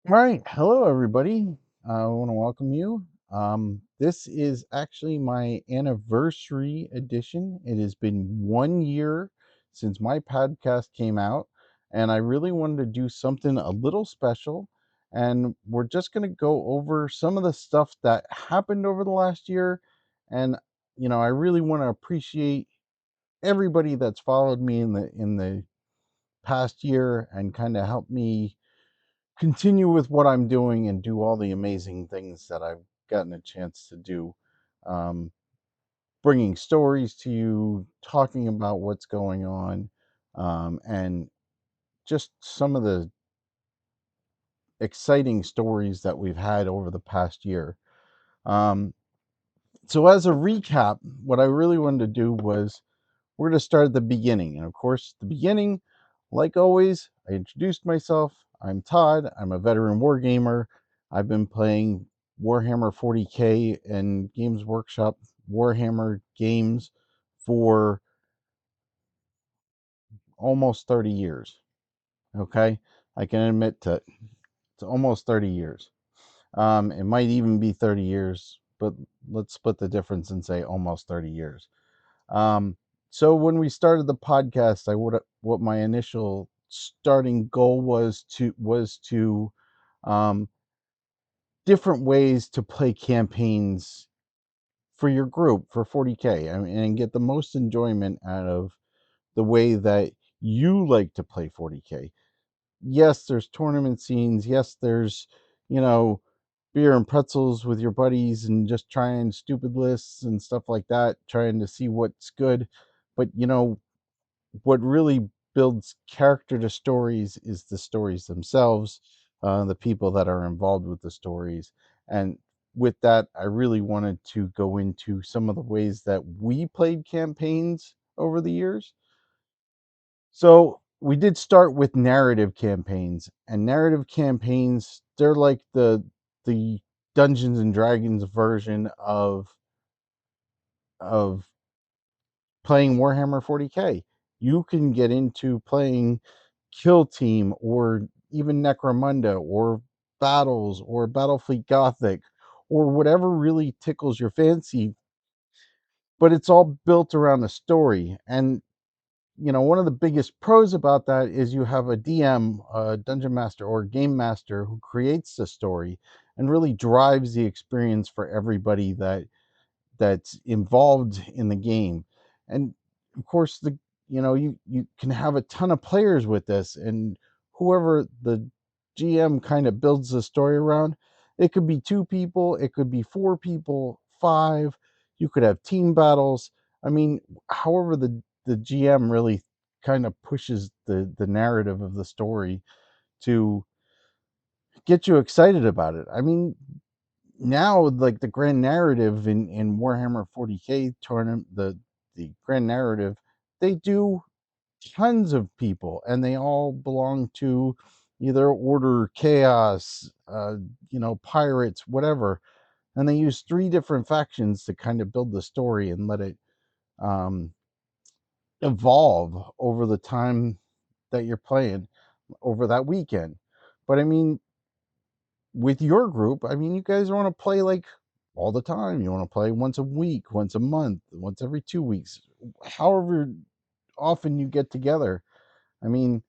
All right. Hello, everybody. I want to welcome you. This is actually my anniversary edition. It has been 1 year since my podcast came out, and I really wanted to do something a little special. And we're just going to go over some of the stuff that happened over the last year. And, I really want to appreciate everybody that's followed me in the past year and kind of help me continue with what I'm doing and do all the amazing things that I've gotten a chance to do. Um, Bringing stories to you, talking about what's going on, and just some of the exciting stories that we've had over the past year. Um, so, as a recap, what I really wanted to do was we're going to start at the beginning. And of course, the beginning, like always, I introduced myself. I'm Todd. I'm a veteran war gamer. I've been playing Warhammer 40K and Games Workshop Warhammer games for almost 30 years. Okay. I can admit to it's almost 30 years. It might even be 30 years, but let's split the difference and say almost 30 years. Um, so when we started the podcast, I would what my initial starting goal was to um, different ways to play campaigns for your group for 40K. I mean, and get the most enjoyment out of the way that you like to play 40K. Yes, there's tournament scenes. Yes, there's you know beer and pretzels with your buddies and just trying stupid lists and stuff like that, trying to see what's good. But what really builds character to stories is the stories themselves, the people that are involved with the stories. And with that, I really wanted to go into some of the ways that we played campaigns over the years. So we did start with narrative campaigns, and narrative campaigns, they're like the Dungeons and Dragons version of playing Warhammer 40K. You can get into playing Kill Team or even Necromunda or Battles or Battlefleet Gothic or whatever really tickles your fancy, but it's all built around a story. And one of the biggest pros about that is you have a DM, a dungeon master or game master who creates the story and really drives the experience for everybody that's involved in the game. And of course, you can have a ton of players with this, and whoever the GM kind of builds the story around, it could be two people, it could be four people, five. You could have team battles. I mean, however the GM really kind of pushes the narrative of the story to get you excited about it. I mean, now like the grand narrative in Warhammer 40K tournament, the grand narrative, they do tons of people and they all belong to either order, chaos, pirates, whatever. And they use three different factions to kind of build the story and let it um evolve over the time that you're playing over that weekend. But I mean, with your group, I mean, you guys want to play like all the time. You want to play once a week, once a month, once every 2 weeks, however often you get together. I mean,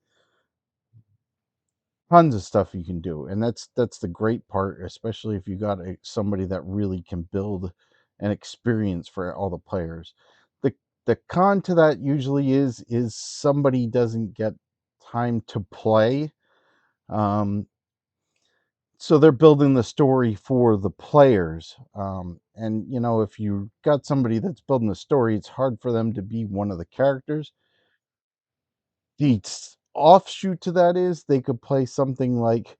tons of stuff you can do, and that's the great part, especially if you got somebody that really can build an experience for all the players. The the con to that usually is somebody doesn't get time to play. Um, so they're building the story for the players, and if you got somebody that's building the story, it's hard for them to be one of the characters. The offshoot to that is they could play something like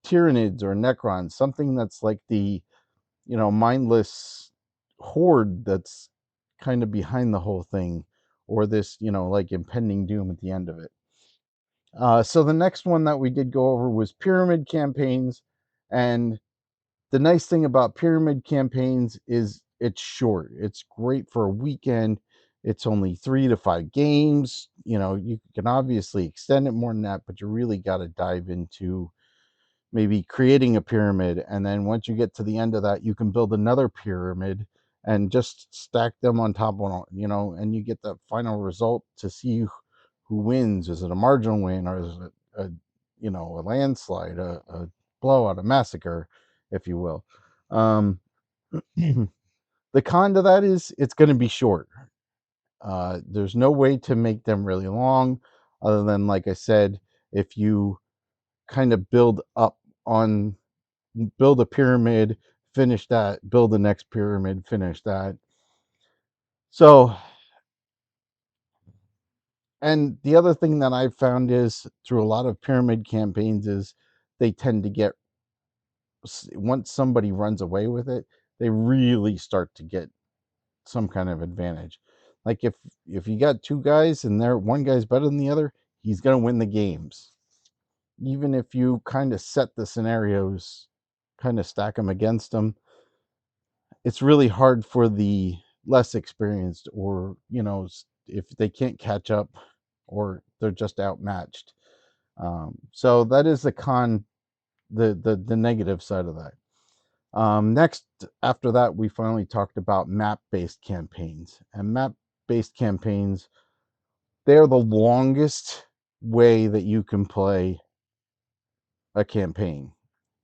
Tyranids or Necrons, something that's like the mindless horde that's kind of behind the whole thing, or this like impending doom at the end of it. So the next one that we did go over was pyramid campaigns. And the nice thing about pyramid campaigns is it's short. It's great for a weekend. It's only 3 to 5 games. You can obviously extend it more than that, but you really got to dive into maybe creating a pyramid, and then once you get to the end of that, you can build another pyramid and just stack them on top of one, and you get the final result to see who wins. Is it a marginal win, or is it a landslide, a blowout, a massacre, if you will? um the con to that is it's going to be short. There's no way to make them really long, other than, like I said, if you kind of build a pyramid, finish that, build the next pyramid, finish that. So, and the other thing that I've found is through a lot of pyramid campaigns is they tend to get, once somebody runs away with it, they really start to get some kind of advantage. Like if you got two guys and one guy's better than the other, he's going to win the games. Even if you kind of set the scenarios, kind of stack them against them, it's really hard for the less experienced, or if they can't catch up or they're just outmatched. So that is the con, the negative side of that. Next, after that, we finally talked about map-based campaigns. And map-based campaigns, they're the longest way that you can play a campaign.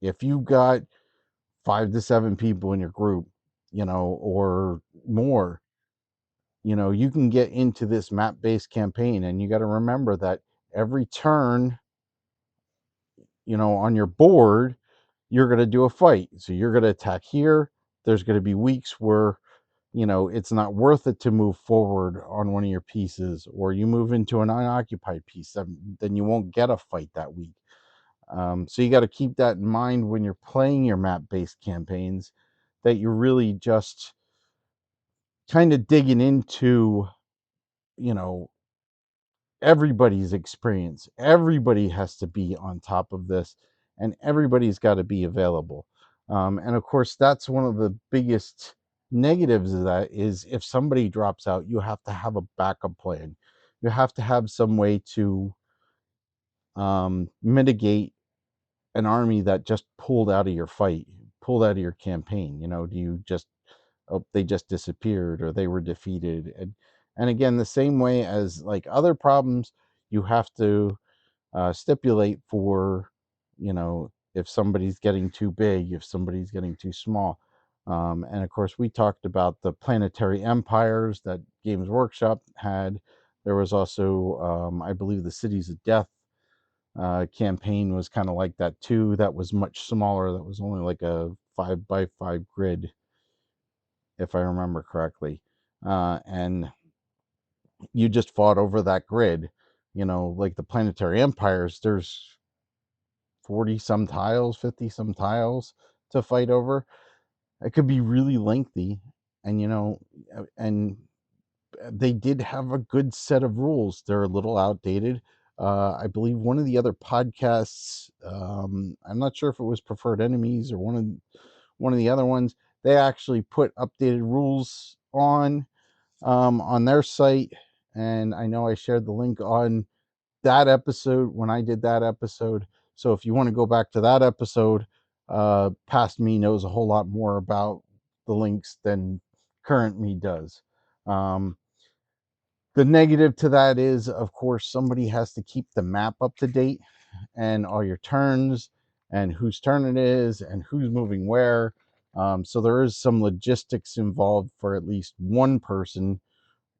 If you got 5 to 7 people in your group, or more, you can get into this map-based campaign, and you got to remember that every turn, on your board, you're going to do a fight. So you're going to attack here. There's going to be weeks where, it's not worth it to move forward on one of your pieces, or you move into an unoccupied piece, then you won't get a fight that week. So you got to keep that in mind when you're playing your map-based campaigns, that you're really just kind of digging into, you know, everybody's experience. Everybody has to be on top of this, and everybody's got to be available. And of course, that's one of the biggest negatives of that is if somebody drops out, you have to have a backup plan. You have to have some way to mitigate an army that just pulled out of your fight, pulled out of your campaign. Do you just, oh, they just disappeared or they were defeated? And again, the same way as like other problems, you have to stipulate for, if somebody's getting too big, if somebody's getting too small. And of course, we talked about the planetary empires that Games Workshop had. There was also, I believe, the Cities of Death campaign was kind of like that too. That was much smaller. That was only like a 5x5 grid, if I remember correctly. And you just fought over that grid. Like the planetary empires, there's 40 some tiles, 50 some tiles to fight over. It could be really lengthy. And, and they did have a good set of rules. They're a little outdated. I believe one of the other podcasts, I'm not sure if it was Preferred Enemies or one of the other ones, they actually put updated rules on their site, and I know I shared the link on that episode when I did that episode. So if you want to go back to that episode, past me knows a whole lot more about the links than current me does. Um, the negative to that is, of course, somebody has to keep the map up to date and all your turns and whose turn it is and who's moving where. So there is some logistics involved for at least one person,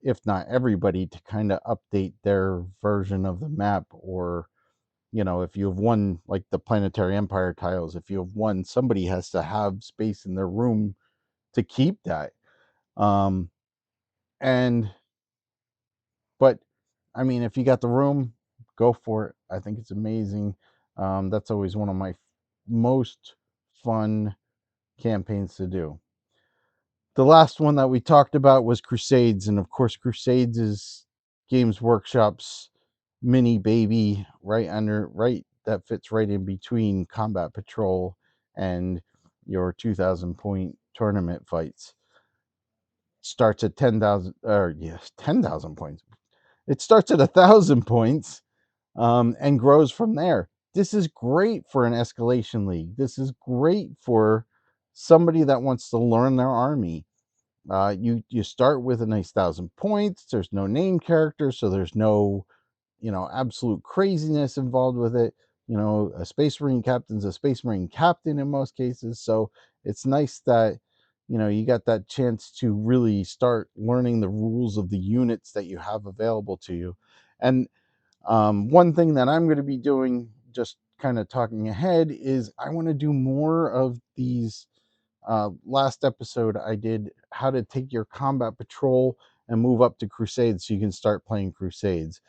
if not everybody, to kind of update their version of the map. Or, if you have one, like the planetary empire tiles, if you have one, somebody has to have space in their room to keep that. Um, and But I mean, if you got the room, go for it. I think it's amazing. That's always one of my most fun campaigns to do. The last one that we talked about was Crusades, and of course, Crusades is Games Workshop's mini baby, right that fits right in between Combat Patrol and your 2,000 point tournament fights. Starts at 10,000, or yes, 10,000 points. It starts at 1,000 points, and grows from there. this is great for an escalation league. This is great for somebody that wants to learn their army. You start with a nice 1,000 points. There's no name character, so there's no absolute craziness involved with it. A Space Marine captain's a Space Marine captain in most cases, so it's nice that you got that chance to really start learning the rules of the units that you have available to you. And one thing that I'm going to be doing, just kind of talking ahead, is I want to do more of these. Last episode, I did how to take your combat patrol and move up to Crusades so you can start playing Crusades.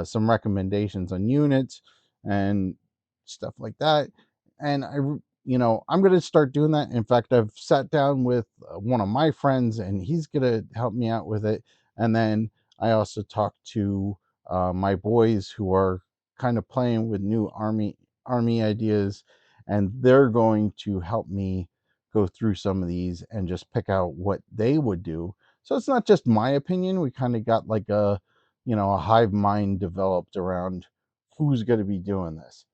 Some recommendations on units and stuff like that. And I'm going to start doing that. In fact, I've sat down with one of my friends and he's going to help me out with it. And then I also talked to my boys who are kind of playing with new army ideas, and they're going to help me go through some of these and just pick out what they would do. So it's not just my opinion. We kind of got like a hive mind developed around who's going to be doing this.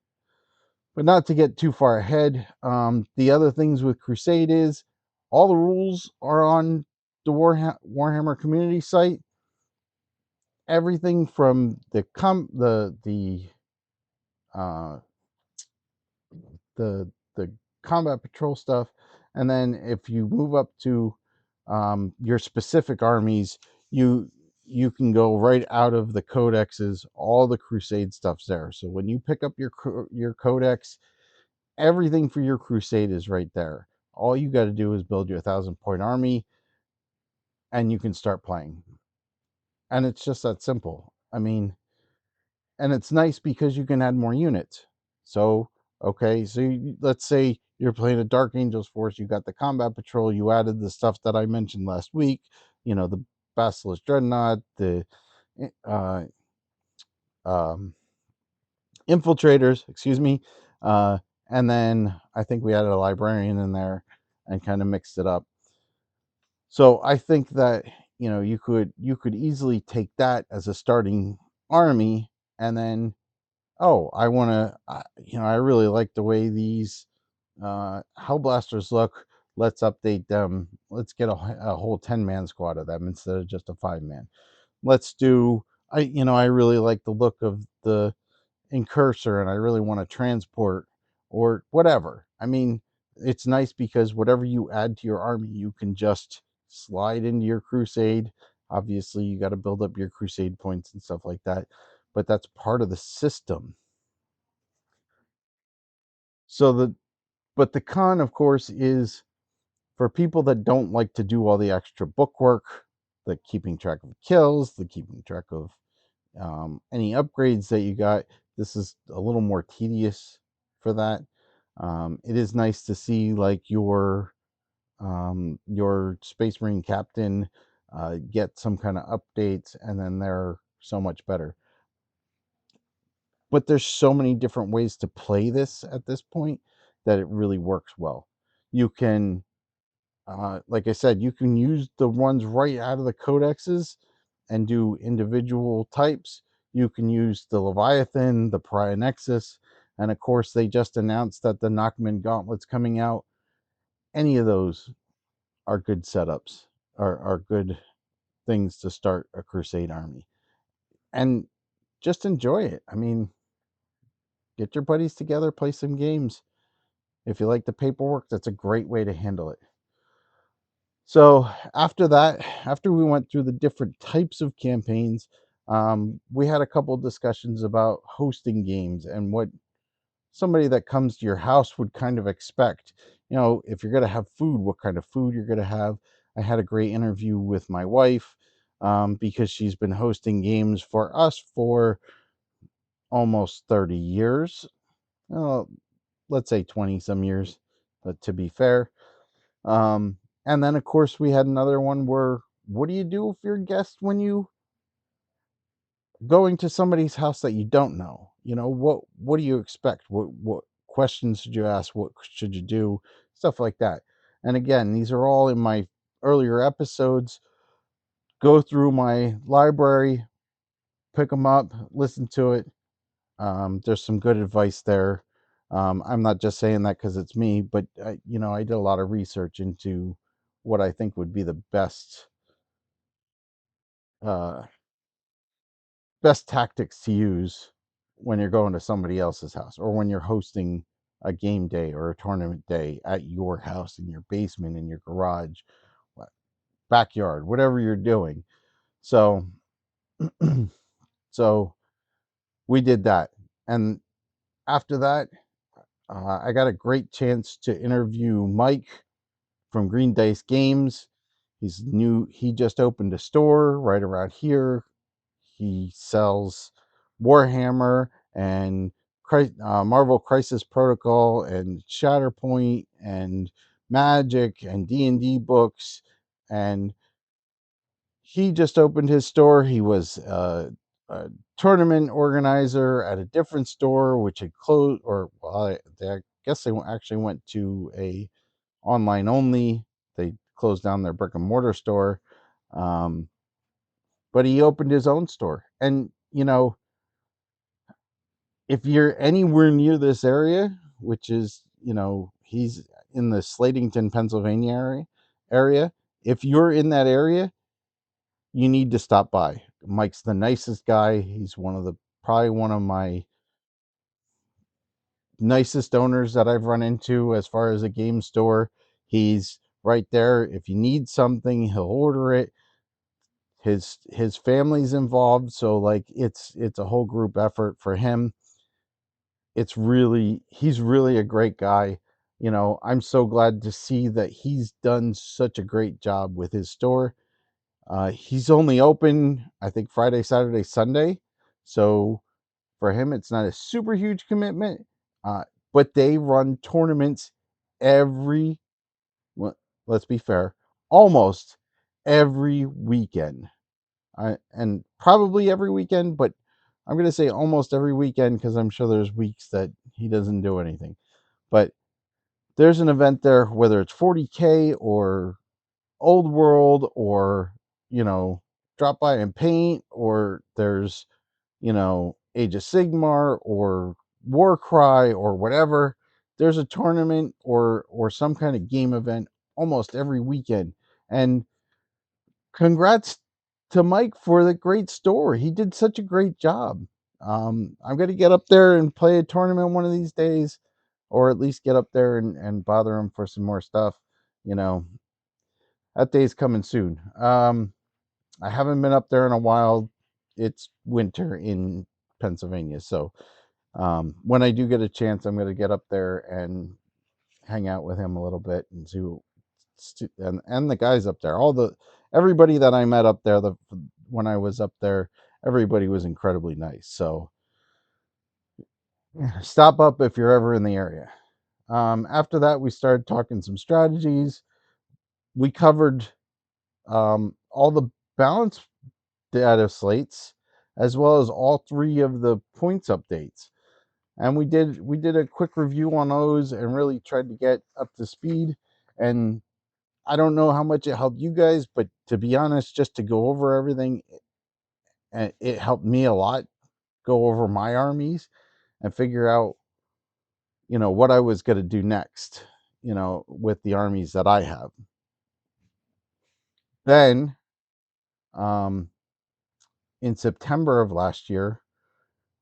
But not to get too far ahead, the other things with Crusade is all the rules are on the Warhammer community site. Everything from uh, the combat patrol stuff, and then if you move up to your specific armies, you can go right out of the codexes. All the Crusade stuff's there. So when you pick up your codex, everything for your Crusade is right there. All you got to do is build your 1,000 point army, and you can start playing. And it's just that simple. I mean, and it's nice because you can add more units. So, okay, so let's say you're playing a Dark Angels force, you got the combat patrol, you added the stuff that I mentioned last week, the Basilisk Dreadnought, the eh, um, infiltrators, excuse me, uh, and then I think we added a librarian in there and kind of mixed it up. So I think that you could easily take that as a starting army, and then I want to, I really like the way these Hellblasters look. Let's update them. Let's get a whole 10-man squad of them instead of just a 5-man. Let's do, I really like the look of the Incursor and I really want to transport or whatever. I mean, it's nice because whatever you add to your army, you can just slide into your Crusade. Obviously, you got to build up your Crusade points and stuff like that, but that's part of the system. So the con, of course, is for people that don't like to do all the extra bookwork, the keeping track of kills, the keeping track of any upgrades that you got. This is a little more tedious for that. It is nice to see like your Space Marine captain get some kind of updates, and then they're so much better. But there's so many different ways to play this at this point that it really works well. You can, like I said, you can use the ones right out of the codexes and do individual types. You can use the Leviathan, the Pariah Nexus, and of course, they just announced that the Nachman Gauntlet's coming out. Any of those are good setups, are good things to start a Crusade army. And just enjoy it. I mean, get your buddies together, play some games. If you like the paperwork, that's a great way to handle it. So after that, after we went through the different types of campaigns, we had a couple of discussions about hosting games and what somebody that comes to your house would kind of expect. If you're going to have food, what kind of food you're going to have. I had a great interview with my wife because she's been hosting games for us for almost 30 years. Well, let's say 20 some years, to be fair. Um, and then, of course, we had another one where what do you do if you're a guest when you going to somebody's house that you don't know? What do you expect? What questions should you ask? What should you do? Stuff like that. And again, these are all in my earlier episodes. Go through my library, pick them up, listen to it, There's some good advice there. I'm not just saying that because it's me, but I did a lot of research into what I think would be the uh, best tactics to use when you're going to somebody else's house, or when you're hosting a game day or a tournament day at your house, in your basement, in your garage, backyard, whatever you're doing. So, so we did that, and after that, I got a great chance to interview Mike from Green Dice Games. He's new. He just opened a store right around here. He sells Warhammer and Marvel Crisis Protocol and Shatterpoint and Magic and D&D books. And he just opened his store. He was a tournament organizer at a different store, which had closed, or well, I guess they actually went to a online only. They closed down their brick and mortar store, um, but he opened his own store. And if you're anywhere near this area, which is, he's in the Slatington, Pennsylvania area. If you're in that area, you need to stop by. Mike's the nicest guy. He's probably one of my nicest owners that I've run into as far as a game store. He's right there. If you need something, he'll order it. His family's involved, so like it's a whole group effort for him. He's really a great guy. I'm so glad to see that he's done such a great job with his store. He's only open, I think, Friday, Saturday, Sunday. So for him, it's not a super huge commitment. Uh, but they run tournaments every, well, let's be fair, almost every weekend. And probably every weekend, but I'm going to say almost every weekend because I'm sure there's weeks that he doesn't do anything. But there's an event there, whether it's 40K or Old World, or drop by and paint, or there's Age of Sigmar or Warcry or whatever. There's a tournament or some kind of game event almost every weekend. And congrats to Mike for the great store. He did such a great job. I'm going to get up there and play a tournament one of these days, or at least get up there and bother him for some more stuff. You know, that day's coming soon. I haven't been up there in a while. It's winter in Pennsylvania. So when I do get a chance, I'm going to get up there and hang out with him a little bit and see and the guys up there, everybody that I met up there, when I was up there, everybody was incredibly nice. So stop up if you're ever in the area. After that, we started talking some strategies. We covered all the balance data slates, as well as all three of the points updates. And we did a quick review on those and really tried to get up to speed. And I don't know how much it helped you guys, but to be honest, just to go over everything, it helped me a lot. Go over my armies and figure out, what I was going to do next, with the armies that I have. Then, um, in September of last year,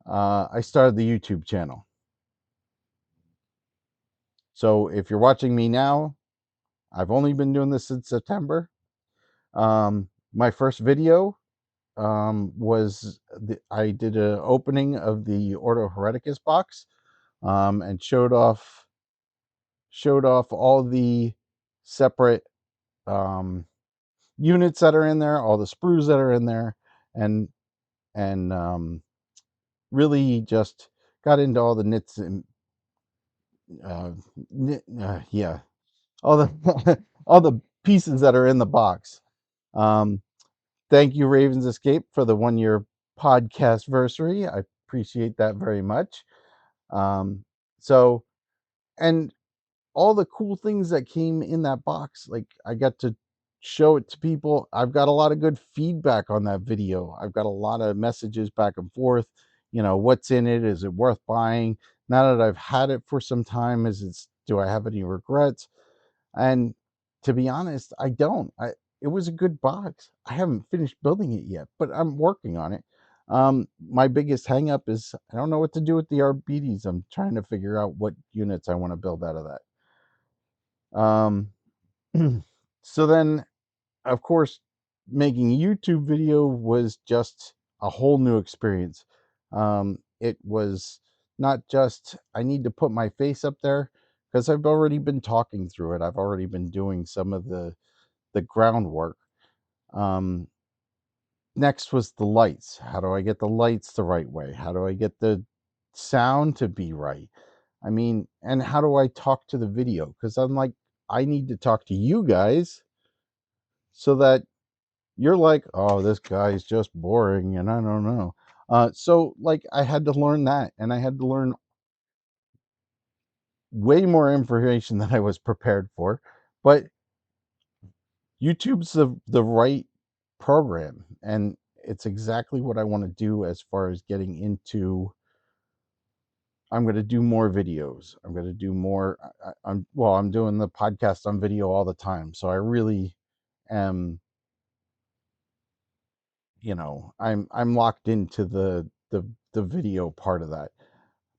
I started the YouTube channel. So if you're watching me now, I've only been doing this since September. My first video was I did an opening of the Ordo Hereticus box, and showed off all the separate um, units that are in there, all the sprues that are in there, and really just got into all the nits and yeah, all the all the pieces that are in the box. Um, Thank you, Ravens Escape, for the 1 year podcast versary. I appreciate that very much. Um, so, and all the cool things that came in that box, like I got to show it to people. I've got a lot of good feedback on that video. I've got a lot of messages back and forth. what's in it? Is it worth buying? Now that I've had it for some time, do I have any regrets? And to be honest, I don't. It was a good box. I haven't finished building it yet, but I'm working on it. My biggest hang up is I don't know what to do with the RBDs. I'm trying to figure out what units I want to build out of that. So then, of course, making a YouTube video was just a whole new experience. It was not just I need to put my face up there because I've already been talking through it. I've already been doing some of the groundwork. Um, Next was the lights. How do I get the lights the right way? How do I get the sound to be right? I mean, and how do I talk to the video? Because I'm like, I need to talk to you guys so that you're like, oh, this guy's just boring and I don't know. So, like, I had to learn that, and I had to learn way more information than I was prepared for. But YouTube's the right program, and it's exactly what I want to do as far as getting into. I'm going to do more videos. I'm going to do more. I'm doing the podcast on video all the time, so I really am. I'm locked into the video part of that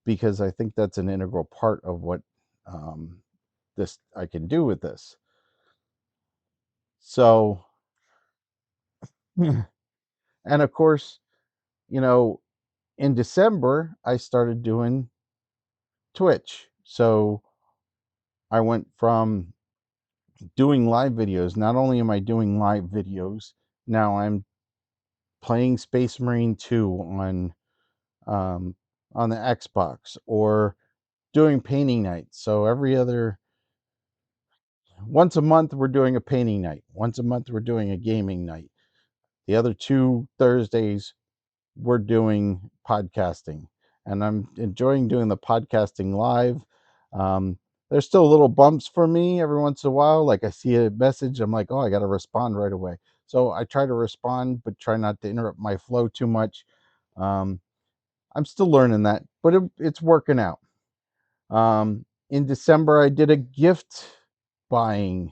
because I think that's an integral part of what um, this I can do with this. So, and of course, you know, in December I started doing Twitch. So I went from doing live videos. Not only am I doing live videos, now I'm playing Space Marine 2 um, on the Xbox or doing painting nights. So once a month we're doing a painting night. Once a month we're doing a gaming night. The other 2 Thursdays we're doing podcasting, and I'm enjoying doing the podcasting live. There's still little bumps for me every once in a while. Like I see a message, I'm like, oh, I got to respond right away. So I try to respond, but try not to interrupt my flow too much. Um, I'm still learning that, but it's working out. In December, I did a gift buying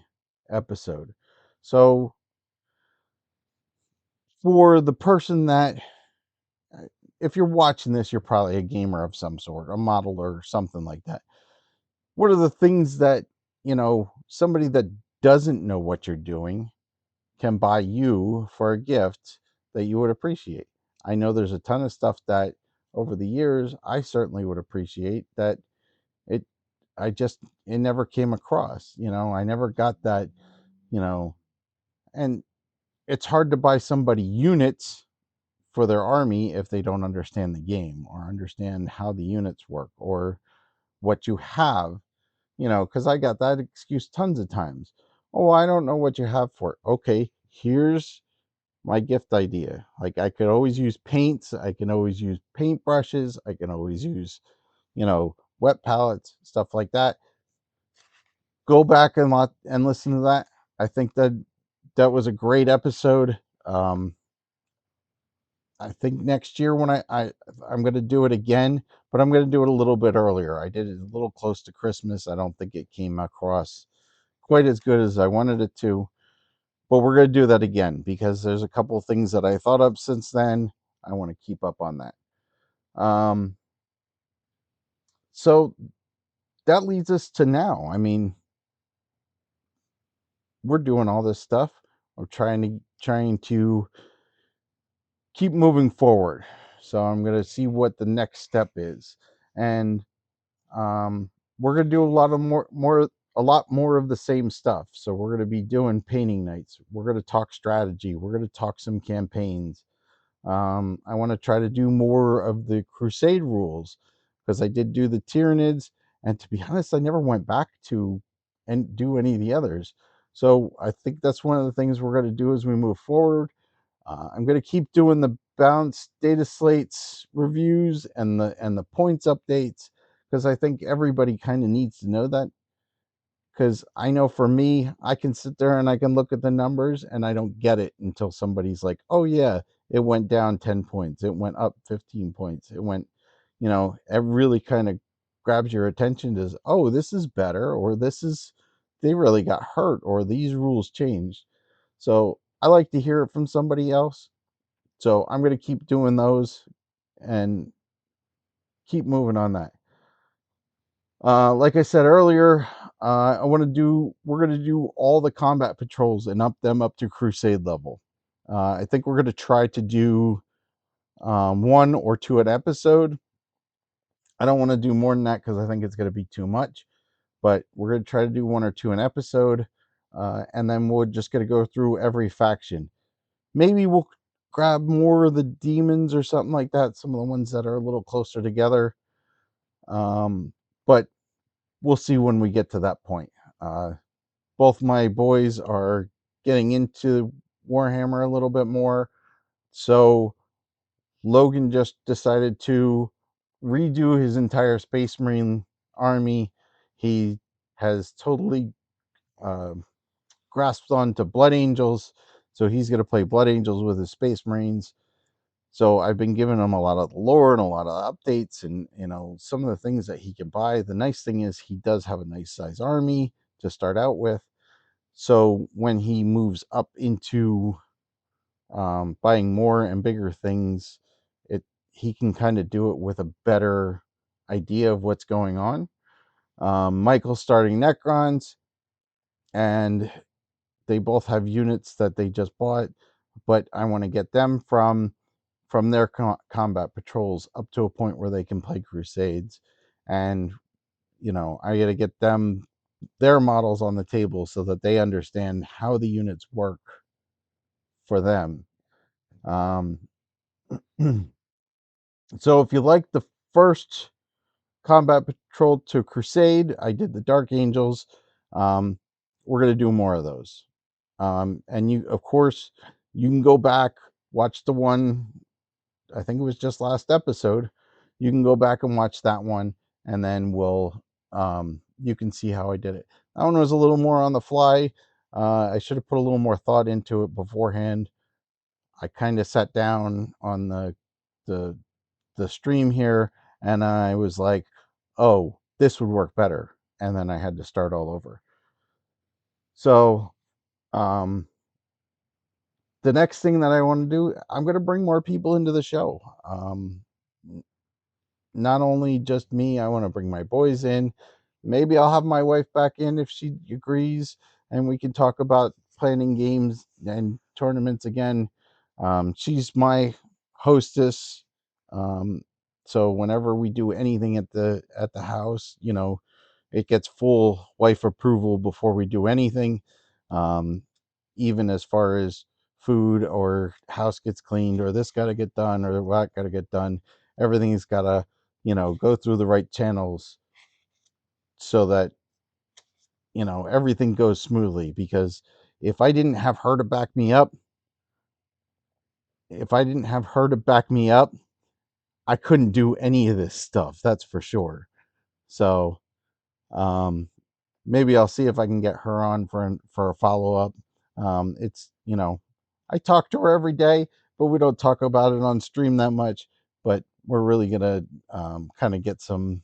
episode. So for the person that, if you're watching this, you're probably a gamer of some sort, a modeler or something like that. What are the things that, somebody that doesn't know what you're doing can buy you for a gift that you would appreciate? I know there's a ton of stuff that over the years I certainly would appreciate that it it never came across. I never got that, you know, and it's hard to buy somebody units for their army if they don't understand the game or understand how the units work or what you have, because I got that excuse tons of times. Oh, I don't know what you have for it. Okay, here's my gift idea. Like I could always use paints, I can always use paint brushes, I can always use, wet palettes, stuff like that. Go back and listen to that. I think that was a great episode. I think next year when I'm going to do it again, but I'm going to do it a little bit earlier. I did it a little close to Christmas. I don't think it came across quite as good as I wanted it to, but we're going to do that again because there's a couple of things that I thought of since then. I want to keep up on that. So that leads us to now. I mean, we're doing all this stuff. We're trying to keep moving forward. So I'm going to see what the next step is. And we're going to do a lot more of the same stuff. So we're going to be doing painting nights. We're going to talk strategy. We're going to talk some campaigns. I want to try to do more of the crusade rules because I did do the Tyranids, and to be honest, I never went back to and do any of the others. So I think that's one of the things we're going to do as we move forward. I'm going to keep doing the balanced data slates reviews and the points updates because I think everybody kind of needs to know that. Because I know for me, I can sit there and I can look at the numbers and I don't get it until somebody's like, "Oh yeah, it went down 10 points, it went up 15 points, it went, it really kind of grabs your attention as, oh, this is better, or this is, they really got hurt, or these rules changed. So I like to hear it from somebody else. So I'm going to keep doing those and keep moving on that. Like I said earlier, we're going to do all the combat patrols and up them up to crusade level. I think we're going to try to do one or two an episode. I don't want to do more than that because I think it's going to be too much, but we're going to try to do one or two an episode. And then we're just going to go through every faction. Maybe we'll grab more of the demons or something like that, some of the ones that are a little closer together. But we'll see when we get to that point. Both my boys are getting into Warhammer a little bit more. So Logan just decided to redo his entire Space Marine army. He has totally uh, grasped onto Blood Angels. So he's going to play Blood Angels with his Space Marines. So I've been giving him a lot of lore and a lot of updates and, some of the things that he can buy. The nice thing is he does have a nice size army to start out with. So when he moves up into buying more and bigger things, he can kind of do it with a better idea of what's going on. Michael's starting Necrons, and they both have units that they just bought, but I want to get them from their combat patrols up to a point where they can play Crusades, and I got to get them their models on the table so that they understand how the units work for them. Um, so if you like the first combat patrol to Crusade, I did the Dark Angels. We're going to do more of those. And you, of course, you can go back, watch the one, I think it was just last episode. You can go back and watch that one, and then you can see how I did it. That one was a little more on the fly. I should have put a little more thought into it beforehand. I kind of sat down on the the stream here, and I was like, oh, this would work better, and then I had to start all over. So um the next thing that I want to do, I'm going to bring more people into the show. Not only just me, I want to bring my boys in. Maybe I'll have my wife back in if she agrees, and we can talk about planning games and tournaments again. She's my hostess. Um, so whenever we do anything at the house, it gets full wife approval before we do anything. Um, Even as far as food or house gets cleaned or this got to get done or that got to get done, everything's got to go through the right channels so that everything goes smoothly. Because if I didn't have her to back me up if I didn't have her to back me up, I couldn't do any of this stuff, that's for sure. So um maybe I'll see if I can get her on for a follow-up. It's I talk to her every day, but we don't talk about it on stream that much. But we're really gonna kind of get some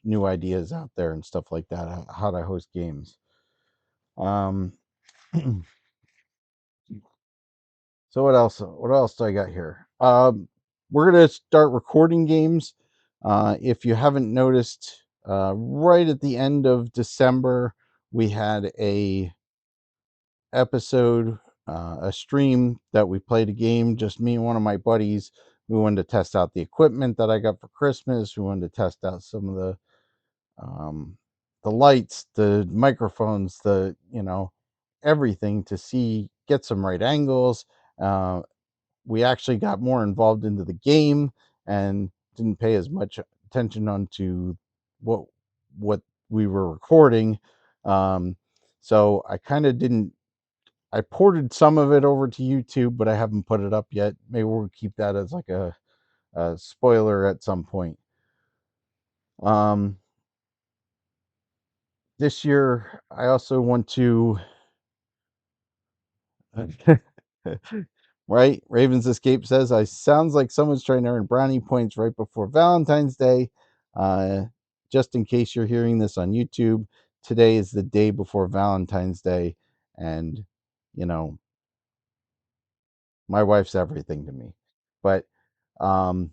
new ideas out there and stuff like that, how to host games. um so what else do I got here? We're gonna start recording games. If you haven't noticed, right at the end of December we had a stream that we played a game, just me and one of my buddies. We wanted to test out the equipment that I got for Christmas. We wanted to test out some of um, the lights, the microphones, everything, to get some right angles. We actually got more involved into the game and didn't pay as much attention onto what what we were recording. Um, so I kind of didn't. I ported some of it over to YouTube, but I haven't put it up yet. Maybe we'll keep that as like a spoiler at some point. Um, this year, I also want to. Right? Ravens Escape says, I sounds like someone's trying to earn brownie points right before Valentine's Day. Uh, just in case you're hearing this on YouTube, today is the day before Valentine's Day. And, you know, my wife's everything to me. But um,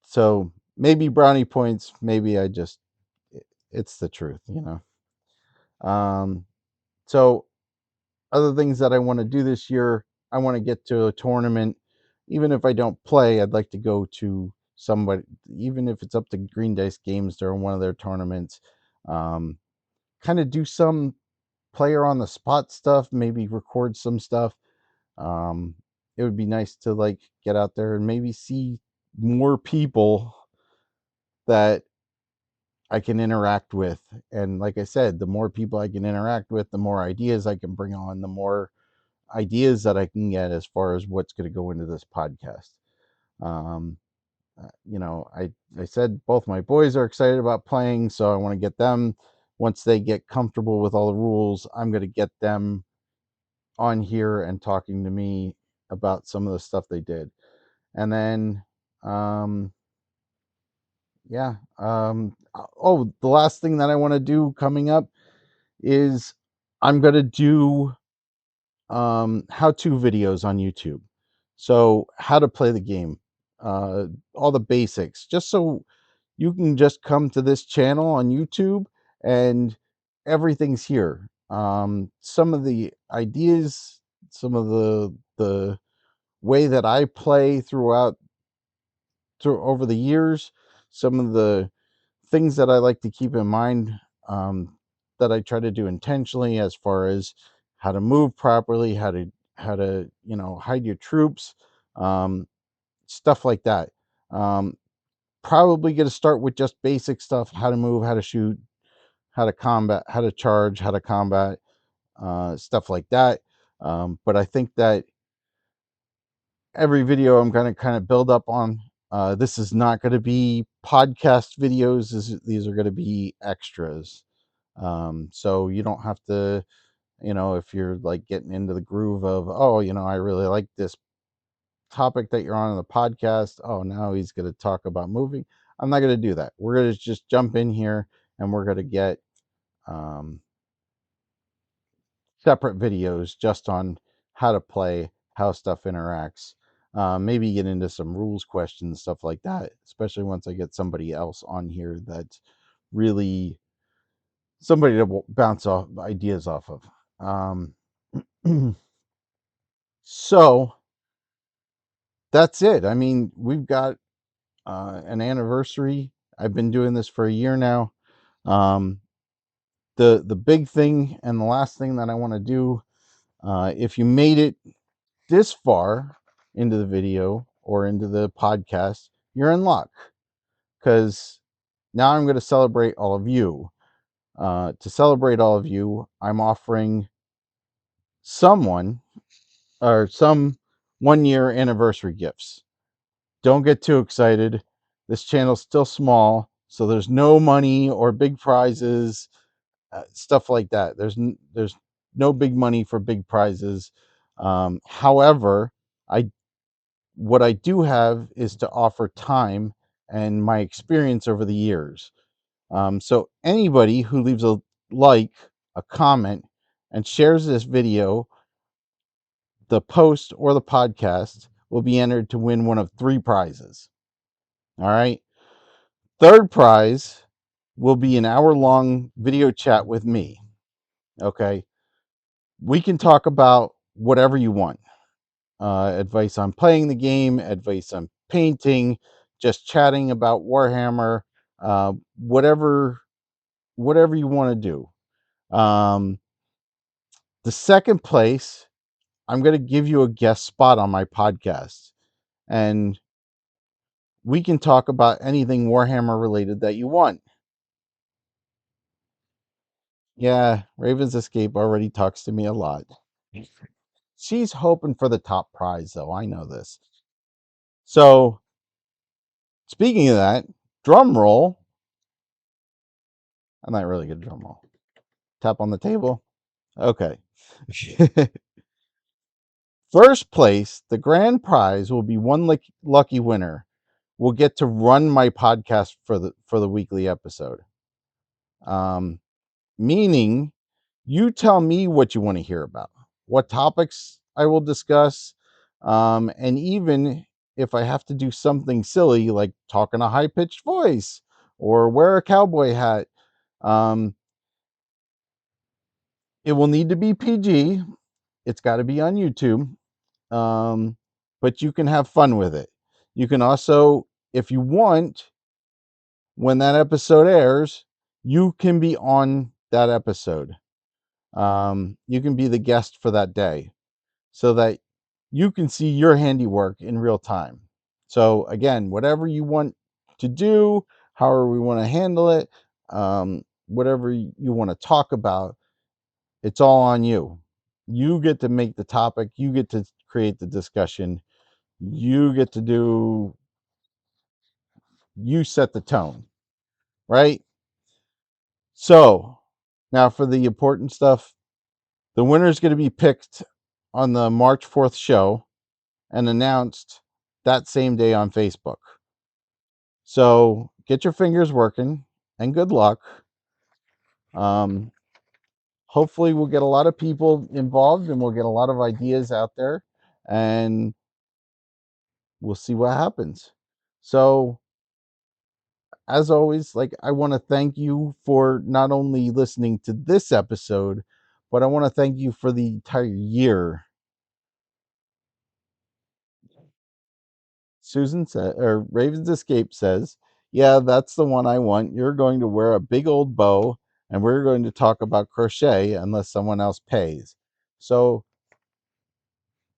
so maybe brownie points, maybe it's the truth, you know. So other things that I want to do this year, I want to get to a tournament. Even if I don't play, I'd like to go to somebody, even if it's up to Green Dice Games during one of their tournaments. Um, kind of do some player on the spot stuff, maybe record some stuff. Um, it would be nice to like get out there and maybe see more people that I can interact with. And like I said, the more people I can interact with, the more ideas I can bring on, the more ideas that I can get as far as what's going to go into this podcast. Um, you know, I said both my boys are excited about playing, so I want to get them. Once they get comfortable with all the rules, I'm going to get them on here and talking to me about some of the stuff they did. And then, um, yeah. Oh, the last thing that I want to do coming up is I'm going to do how-to videos on YouTube. So how to play the game, uh, all the basics, just so you can just come to this channel on YouTube and everything's here. Some of the ideas, some of the way that I play through over the years, some of the things that I like to keep in mind, that I try to do intentionally, as far as how to move properly, how to hide your troops, um, stuff like that. Um, Probably going to start with just basic stuff: how to move, how to shoot, how to combat, how to charge, how to combat, stuff like that. But I think that every video I'm going to kind of build up on. This is not going to be podcast videos. These are going to be extras. So you don't have to, if you're like getting into the groove of, oh, I really like this topic that you're on in the podcast. Oh, now he's going to talk about moving. I'm not going to do that. We're going to just jump in here and we're going to get um, separate videos just on how to play, how stuff interacts. Maybe get into some rules questions, stuff like that, especially once I get somebody else on here that's really somebody to bounce off ideas off of. Um, so that's it. I mean, we've got an anniversary. I've been doing this for a year now. Um, the big thing and the last thing that I want to do, if you made it this far into the video or into the podcast, you're in luck, because now I'm going to celebrate all of you. To celebrate all of you, I'm offering someone or some 1 year anniversary gifts. Don't get too excited. This channel's still small, so there's no money or big prizes, stuff like that. There's no big money for big prizes. However, I what I do have is to offer time and my experience over the years. So anybody who leaves a like, a comment, and shares this video, the post, or the podcast will be entered to win one of three prizes. All right. Third prize will be an hour-long video chat with me. Okay. We can talk about whatever you want. Advice on playing the game, advice on painting, just chatting about Warhammer, whatever you want to do. The second place, I'm going to give you a guest spot on my podcast, and we can talk about anything Warhammer related that you want. Yeah, Raven's Escape already talks to me a lot. She's hoping for the top prize, though. I know this. So, speaking of that, drum roll. I'm not really good at drum roll. Tap on the table. Okay. First place, the grand prize will be one lucky winner will get to run my podcast for the weekly episode. Meaning, you tell me what you want to hear about, what topics I will discuss, and even if I have to do something silly like talk in a high pitched voice or wear a cowboy hat, um, it will need to be PG. It's got to be on YouTube, um, but you can have fun with it. You can also, if you want, when that episode airs, you can be on that episode. You can be the guest for that day so that you can see your handiwork in real time. So, again, whatever you want to do, however we want to handle it, whatever you want to talk about, it's all on you. You get to make the topic, you get to create the discussion, you get to do, you set the tone, right? So, now for the important stuff, the winner is going to be picked on the March 4th show and announced that same day on Facebook. So get your fingers working and good luck. Um, Hopefully, we'll get a lot of people involved and we'll get a lot of ideas out there and we'll see what happens. So, as always, like, I want to thank you for not only listening to this episode, but I want to thank you for the entire year. Susan said, or Raven's Escape says, yeah, that's the one I want. You're going to wear a big old bow and we're going to talk about crochet unless someone else pays. So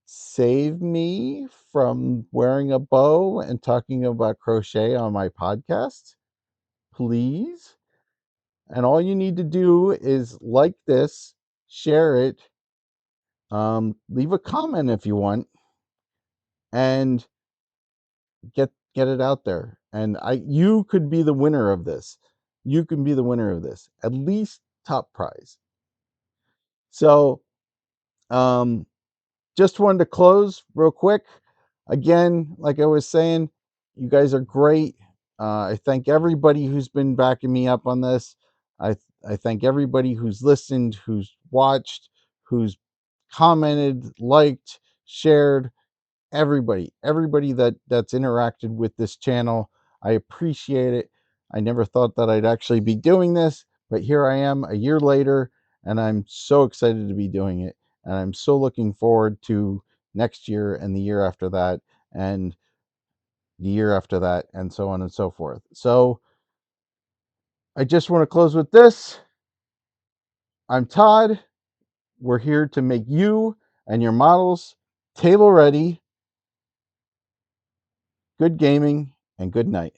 save me from wearing a bow and talking about crochet on my podcast, please. And all you need to do is like this, share it, leave a comment if you want, and get it out there. And you could be the winner of this. You can be the winner of this. At least top prize. So, um, just wanted to close real quick. Again, like I was saying, you guys are great. I thank everybody who's been backing me up on this. I thank everybody who's listened, who's watched, who's commented, liked, shared, everybody that's interacted with this channel. I appreciate it. I never thought that I'd actually be doing this, but here I am a year later and I'm so excited to be doing it, and I'm so looking forward to next year and the year after that and the year after that and so on and so forth. So I just want to close with this. I'm Todd. We're here to make you and your models table ready. Good gaming and good night.